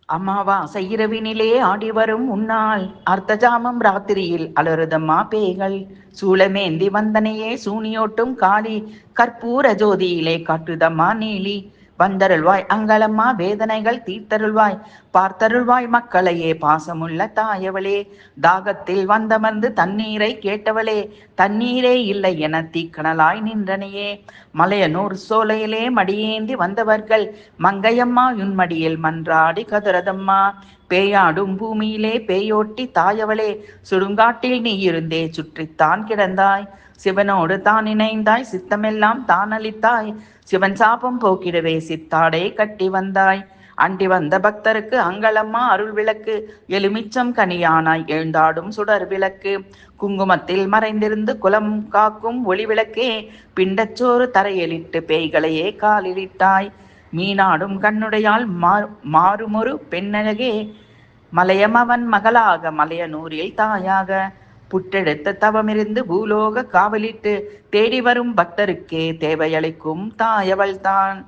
அமாவாசை இரவினிலே ஆடிவரும் உன்னால் அர்த்தஜாமம் ராத்திரியில் அலறுதம்மா பேய்கள் சூளமேந்தி வந்தனையே சூனியோட்டும் காளி கற்பூர ஜோதியிலே காட்டுதம்மா நீலி வந்தருள்வாய் அங்களம்மா வேதனைகள் தீர்த்தருள்வாய் பார்த்தருள்வாய் மக்களையே பாசமுள்ள தாயவளே தாகத்தில் வந்தமர்ந்து தண்ணீரை கேட்டவளே தண்ணீரே இல்லை என தீக்கணலாய் நின்றனையே மலையனூர் சோலையிலே மடியேந்தி வந்தவர்கள் மங்கையம்மா உன்மடியில் மன்றாடி கதறதம்மா பேயாடும் பூமியிலே பேயோட்டி தாயவளே சுடுங்காட்டில் நீ இருந்தே சுற்றித்தான் கிடந்தாய் சிவனோடு தான் இணைந்தாய் சித்தமெல்லாம் தான் அளித்தாய் சிவன் சாபம் போக்கிடவே சித்தாடே கட்டி வந்தாய் அண்டி வந்த பக்தருக்கு அங்களம்மா அருள் விளக்கு எலுமிச்சம் கனியானாய் எழுந்தாடும் சுடர் விளக்கு குங்குமத்தில் மறைந்திருந்து குலம் காக்கும் ஒளி விளக்கே பிண்டச்சோறு தரையிலிட்டு பேய்களையே காலிலிட்டாய் மீனாடும் கண்ணுடையால் மாறுமொரு பெண்ணழகே மலையமவன் மகளாக மலையனூரில் தாயாக புற்றெடுத்த தவமிருந்து பூலோக காவலிட்டு தேடி வரும் பக்தருக்கே தேவையளிக்கும் தாயவள்தான்.